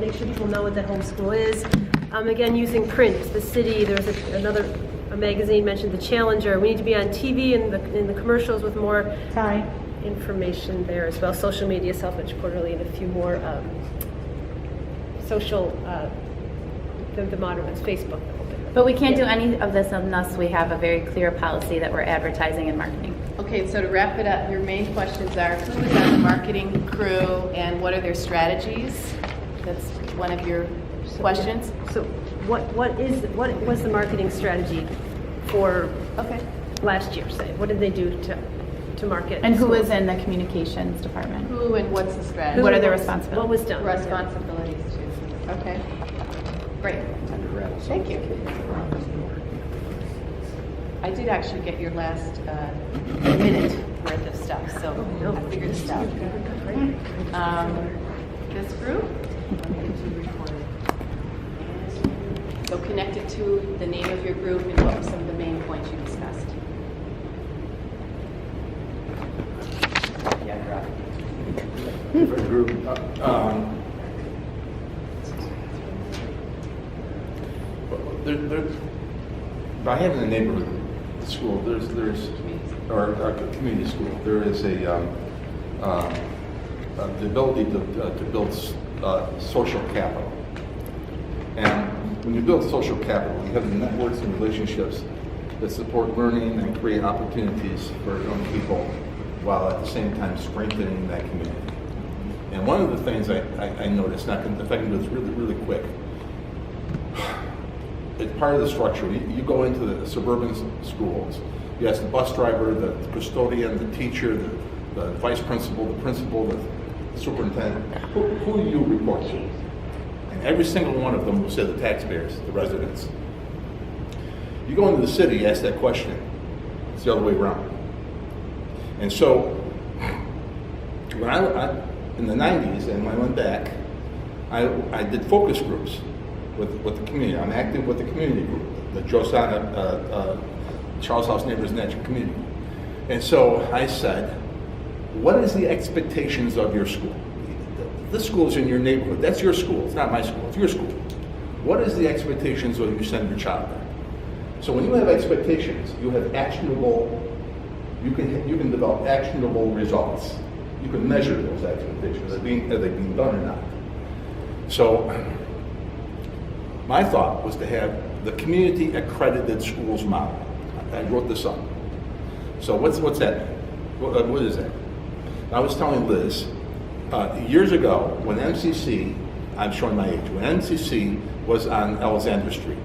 make sure people know what that homeschool is. Again, using print, the city, there's a magazine mentioned, the Challenger. We need to be on TV in the commercials with more information there as well. Social media, Self-Edge Quarterly, and a few more social, the modern ones, Facebook. But we can't do any of this unless we have a very clear policy that we're advertising and marketing. Okay, so to wrap it up, your main questions are who is on the marketing crew and what are their strategies? That's one of your questions. So what was the marketing strategy for last year, say? What did they do to market? And who is in the communications department? Who and what's the strategy? What are their responsibilities? What was done? Responsibilities too. Okay. Great. Thank you. I did actually get your last minute worth of stuff, so I figured this out. This group. So connect it to the name of your group and what were some of the main points you discussed. Yeah, Rob. Group. By having a neighborhood school, there's or a community school, there is the ability to build social capital. And when you build social capital, you have the networks and relationships that support learning and create opportunities for young people, while at the same time strengthening that community. And one of the things I noticed, if I can do this really quick, it's part of the structure. You go into the suburban schools, you ask the bus driver, the custodian, the teacher, the vice principal, the superintendent, who do you report to? And every single one of them will say the taxpayers, the residents. You go into the city, you ask that question, it's the other way around. And so, when I in the 90s, and when I went back, I did focus groups with the community. I'm active with the community group, the Charles House Neighbors Natural Community. And so I said, what is the expectations of your school? This school is in your neighborhood. That's your school. It's not my school. It's your school. What is the expectations when you send your child there? So when you have expectations, you have actionable, you can develop actionable results. You can measure those expectations. Are they being done or not? So my thought was to have the community accredited schools model. I wrote this up. So what's that? What is that? I was telling Liz, years ago when MCC, I'm showing my age, when MCC was on Alexander Street,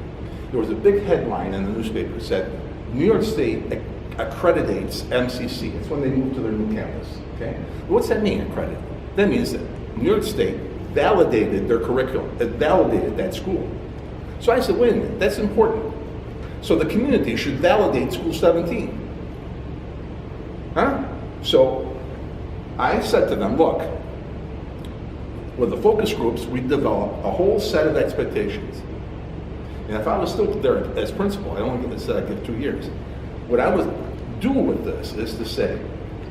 there was a big headline in the newspaper that said, New York State accreditates MCC. It's when they moved to their new campus. Okay? What's that mean, accredited? That means that New York State validated their curriculum. It validated that school. So I said, wait a minute, that's important. So the community should validate School 17. Huh? So I said to them, look, with the focus groups, we develop a whole set of expectations. And if I was still there as principal, I only said I'd give 2 years. What I would do with this is to say,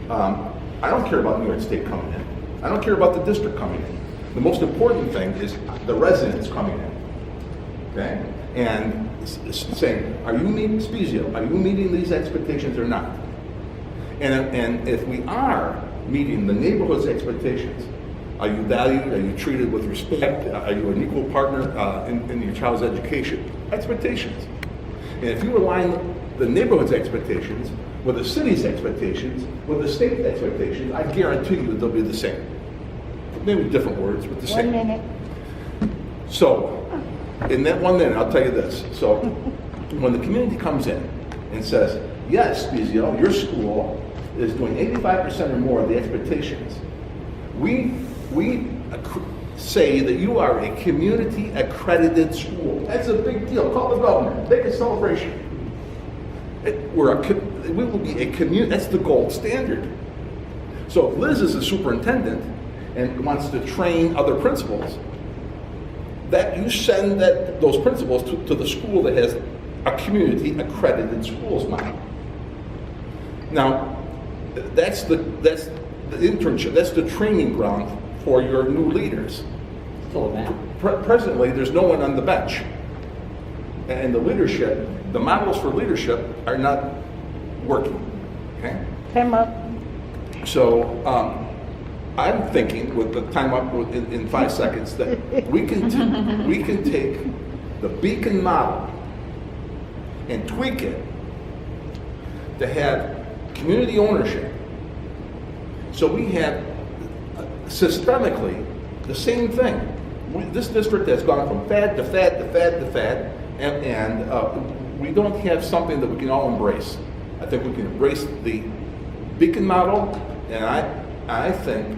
I don't care about New York State coming in. I don't care about the district coming in. The most important thing is the residents coming in. Okay? And saying, are you meeting Spezio? Are you meeting these expectations or not? And if we are meeting the neighborhood's expectations, are you valued? Are you treated with respect? Are you an equal partner in your child's education? Expectations. And if you align the neighborhood's expectations with the city's expectations, with the state's expectations, I guarantee you they'll be the same. Maybe different words, but the same. 1 minute. So, in that 1 minute, I'll tell you this. So, when the community comes in and says, yes, Spezio, your school is doing 85% or more of the expectations, we say that you are a community accredited school. That's a big deal. Call the governor. Make a celebration. We will be a community. That's the gold standard. So if Liz is a superintendent and wants to train other principals, that you send those principals to the school that has a community accredited schools model. Now, that's the internship. That's the training ground for your new leaders. full of that. Presently, there's no one on the bench. And the leadership, the models for leadership are not working, okay? Time up. So I'm thinking, with the time up in 5 seconds, that we can take the Beacon model and tweak it to have community ownership. So we have systemically the same thing. This district has gone from fad to fad to fad to fad, and we don't have something that we can all embrace. I think we can embrace the Beacon model, and I think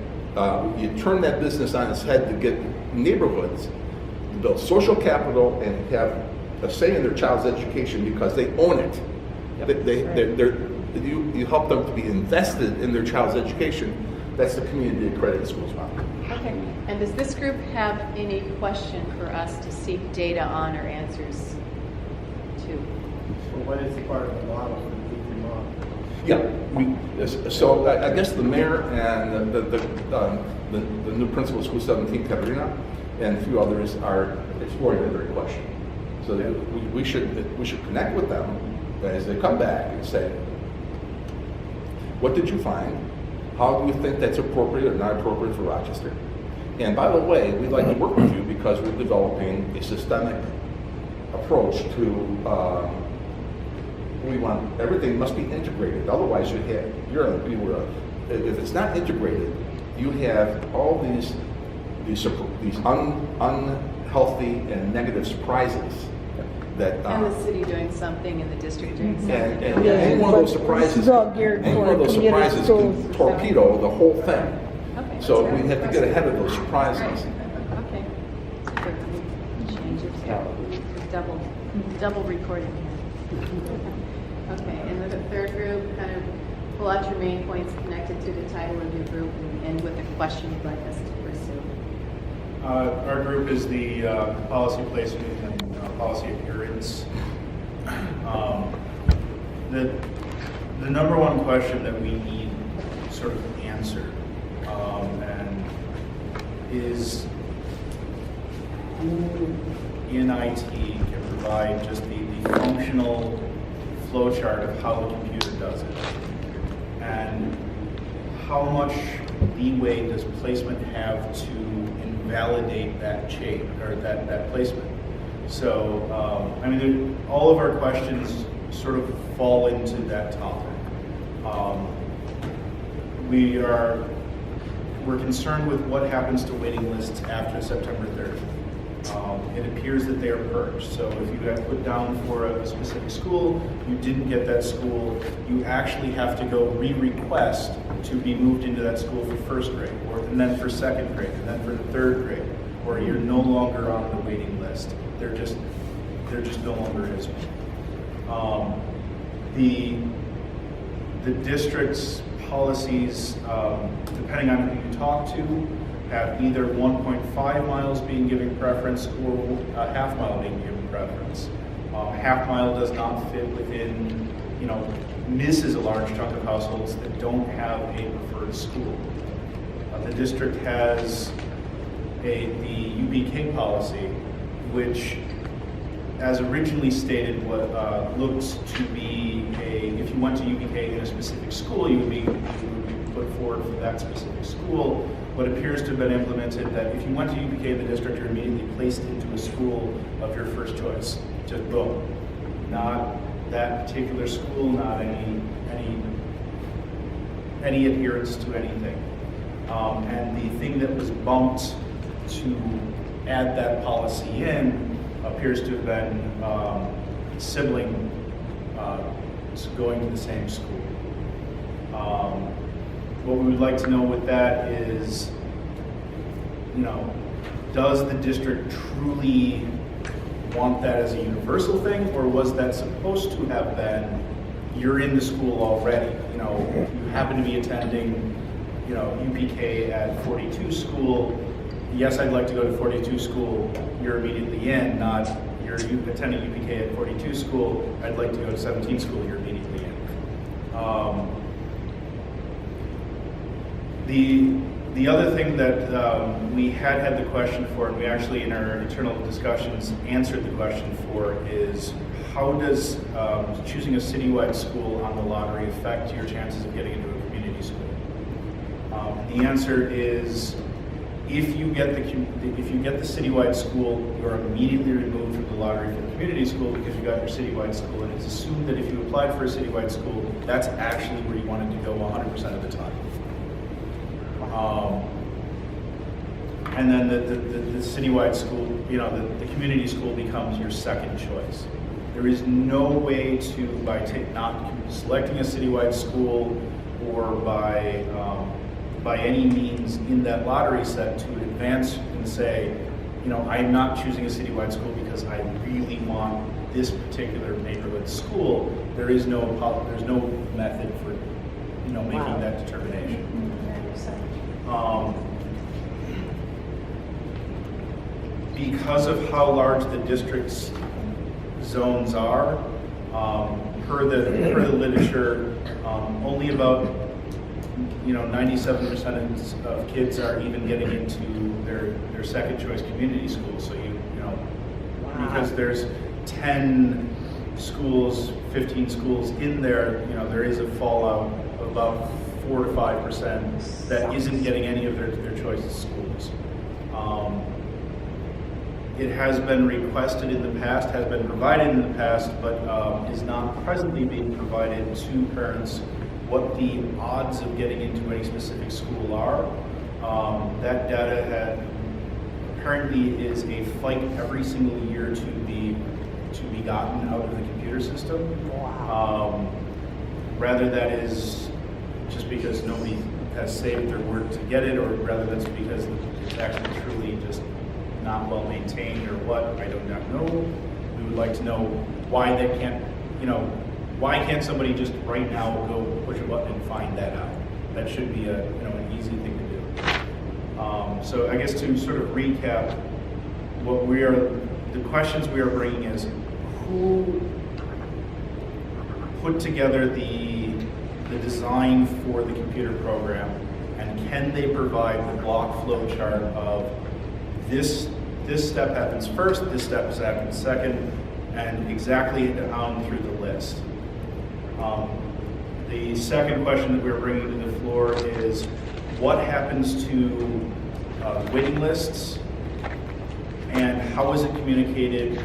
you turn that business on its head to get neighborhoods to build social capital and have a say in their child's education because they own it. You help them to be invested in their child's education. That's the community accredited schools model. Okay. And does this group have any question for us to seek data on or answers to? So what is part of the model for the Beacon model? Yeah, so I guess the mayor and the new principal of School 17, Katerina, and a few others are exploring that very question. So we should connect with them as they come back and say, what did you find? How do you think that's appropriate or not appropriate for Rochester? And by the way, we'd like to work with you because we're developing a systemic approach to, we want, everything must be integrated. Otherwise if it's not integrated, you have all these unhealthy and negative surprises that. And the city doing something and the district doing something. And any one of those surprises, can torpedo the whole thing. Okay, So that's we very have to get impressive. ahead of those surprises. Okay. Super. Change it. Double recording here. Okay, and then the third group, kind of pull out your main points connected to the title of your group and end with a question you'd like us to pursue. Our group is the policy placement and policy adherence. The number one question that we need sort of answered and is who in IT can provide just the functional flow chart of how the computer does it, and how much leeway does placement have to invalidate that change or that placement. So I mean, all of our questions sort of fall into that topic. We're concerned with what happens to waiting lists after September 30th. It appears that they are purged. So if you got put down for a specific school, you didn't get that school, you actually have to go re-request to be moved into that school for first grade, and then for second grade, and then for third grade, or you're no longer on the waiting list. There just no longer is one. The district's policies, depending on who you talk to, have either 1.5 miles being given preference or a half mile being given preference. Half mile does not fit within, misses a large chunk of households that don't have a preferred school. The district has the UBK policy, which, as originally stated, looked to be if you went to UBK in a specific school, you would be put forward for that specific school. What appears to have been implemented that if you went to UBK in the district, you're immediately placed into a school of your first choice. Just boom. Not that particular school, not any adherence to anything. And the thing that was bumped to add that policy in appears to have been sibling going to the same school. What we would like to know with that is, does the district truly want that as a universal thing, or was that supposed to have been, you're in the school already, you happen to be attending, UPK at 42 school, yes, I'd like to go to 42 school, you're immediately in, not you're attending UPK at 42 school, I'd like to go to 17 school, you're immediately in. The other thing that we had the question for, and we actually in our internal discussions answered the question for, is how does choosing a citywide school on the lottery affect your chances of getting into a community school? The answer is, if you get the citywide school, you're immediately removed from the lottery for the community school because you got your citywide school, and it's assumed that if you applied for a citywide school, that's actually where you wanted to go 100% of the time. And then the citywide school, the community school becomes your second choice. There is no way to, by not selecting a citywide school or by any means in that lottery set, to advance and say, I'm not choosing a citywide school because I really want this particular neighborhood school. There's no method for making that determination. Because of how large the district's zones are, per the literature, only about 97% of kids are even getting into their second choice community school. So because there's 10 schools, 15 schools in there, there is a fallout of about 4 to 5% that isn't getting any of their choice schools. It has been requested in the past, has been provided in the past, but is not presently being provided to parents what the odds of getting into any specific school are. That data apparently is a fight every single year to be gotten out of the computer system. Rather that is just because nobody has saved their word to get it, or rather that's because it's actually truly just not well maintained, or what, I do not know. We would like to know why they can't, why can't somebody just right now go push a button and find that out? That should be an easy thing to do. So I guess to sort of recap, the questions we are bringing is, who put together the design for the computer program, and can they provide the block flow chart of this step happens first, this step happens second, and exactly down through the list. The second question that we're bringing to the floor is, what happens to waiting lists, and how is it communicated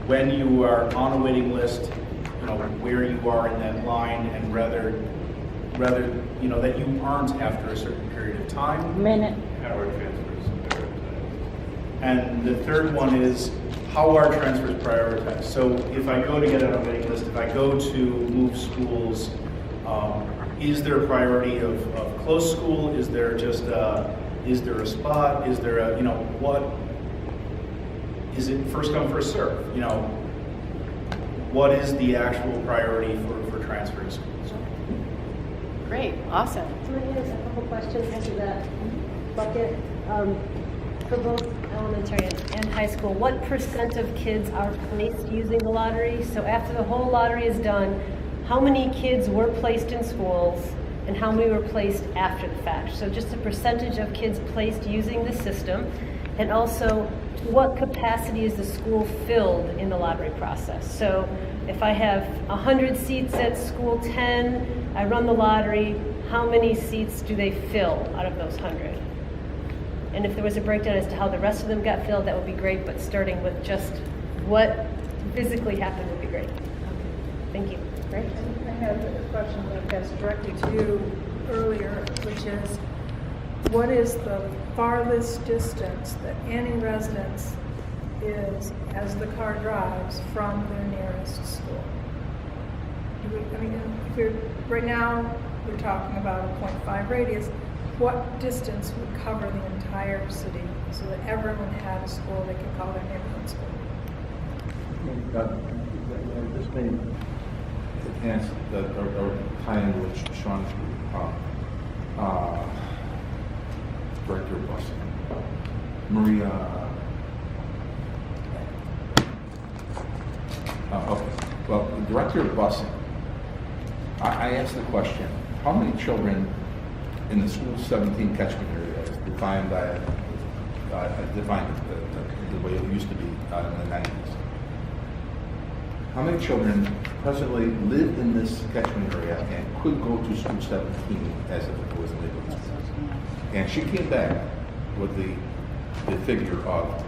when you are on a waiting list, where you are in that line, and rather that you aren't after a certain period of time. How are transfers? And the third one is, how are transfers prioritized? So if I go to get on a waiting list, if I go to move schools, is there a priority of close school? Is there just is there a spot? Is there a, what? Is it first come, first serve? What is the actual priority for transferring schools? Great, awesome. So I have a couple questions into that bucket. For both elementary and high school, what percent of kids are placed using the lottery? So after the whole lottery is done, how many kids were placed in schools and how many were placed after the fact? So just a percentage of kids placed using the system, and also what capacity is the school filled in the lottery process? So if I have 100 seats at school 10, I run the lottery, how many seats do they fill out of those 100? And if there was a breakdown as to how the rest of them got filled, that would be great, but starting with just what physically happened would be great. Thank you. Great. I had a question that was directed to you earlier, which is, what is the farthest distance that any residence is as the car drives from their nearest school? Right now, we're talking about a 0.5 radius. What distance would cover the entire city so that everyone had a school they could call their neighborhood school? This may enhance or tie in with Sean's director of busing. Maria. Okay. Well, the director of busing, I asked the question, how many children in the school 17 catchment area as defined by, defined the way it used to be in the 90s. How many children presently live in this catchment area and could go to school 17 as if it was a neighborhood school? And she came back with the figure of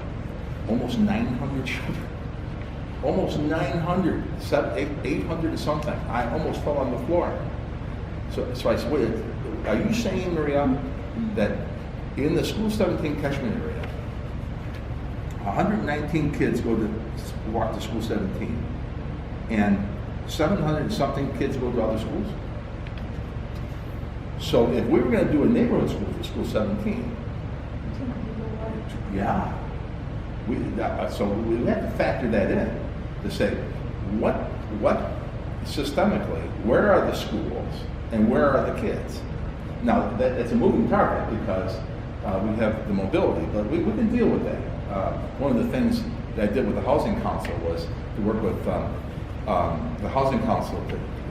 almost 900 children. Almost 900, 800 or something. I almost fell on the floor. So I said, wait, are you saying, Maria, that in the school 17 catchment area, 119 kids walk to school 17, and 700 and something kids go to other schools? So if we were going to do a neighborhood school for school 17, yeah, so we have to factor that in to say what systemically, where are the schools and where are the kids? Now it's a moving target because we have the mobility, but we can deal with that. One of the things that I did with the housing council was to work with the housing council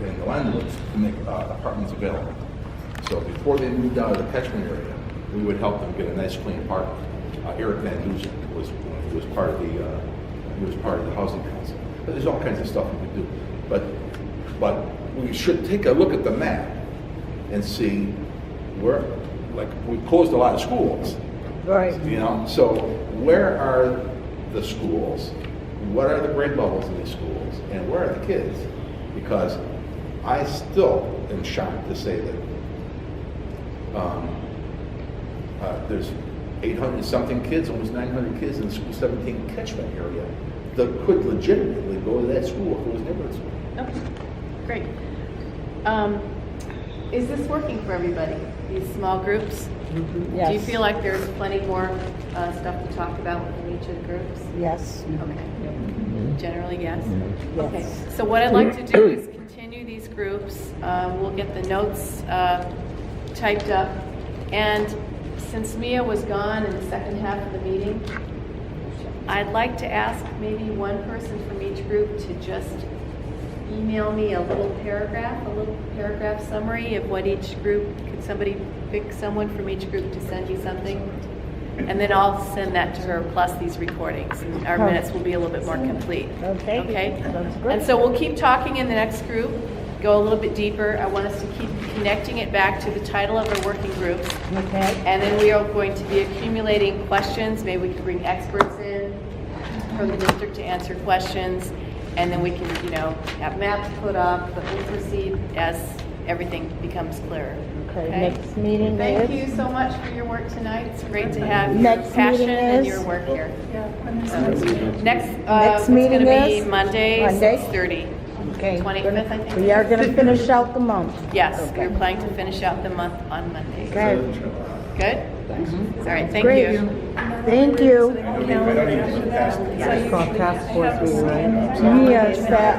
and the landlords to make apartments available. So before they moved out of the catchment area, we would help them get a nice clean apartment. Eric Van Dusen was part of the housing council. But there's all kinds of stuff we could do. But we should take a look at the map and see where, like, we closed a lot of schools. Right. You know, so where are the schools? What are the grade levels in these schools? And where are the kids? Because I still am shocked to say that there's 800 something kids, almost 900 kids in the school 17 catchment area that could legitimately go to that school if it was neighborhood school. Okay, great. Is this working for everybody, these small groups? Yes. Do you feel like there's plenty more stuff to talk about within each of the groups? Yes. Okay. Generally, yes? Yes. Okay, so what I'd like to do is continue these groups. We'll get the notes typed up. And since Mia was gone in the second half of the meeting, I'd like to ask maybe one person from each group to just email me a little paragraph summary of what each group, could somebody pick someone from each group to send you something? And then I'll send that to her, plus these recordings. And our minutes will be a little bit more complete. Okay. Okay? That's great. And so we'll keep talking in the next group, go a little bit deeper. I want us to keep connecting it back to the title of our working groups. Okay. And then we are going to be accumulating questions. Maybe we can bring experts in from the district to answer questions. And then we can, have maps put up, but we'll proceed as everything becomes clearer. Okay, next meeting Thank is? you so much for your work tonight. It's great to have your Next passion meeting and is? your work here. Next Next meeting it's going to be is? Monday, Monday? 6:30. Okay. 25th, I think. We are going to finish out the month. Yes, we're planning to finish out the month on Monday. Okay. Good? All right, thank Great. you. Thank you. I don't need to pass. Task force meeting, right? Mia sat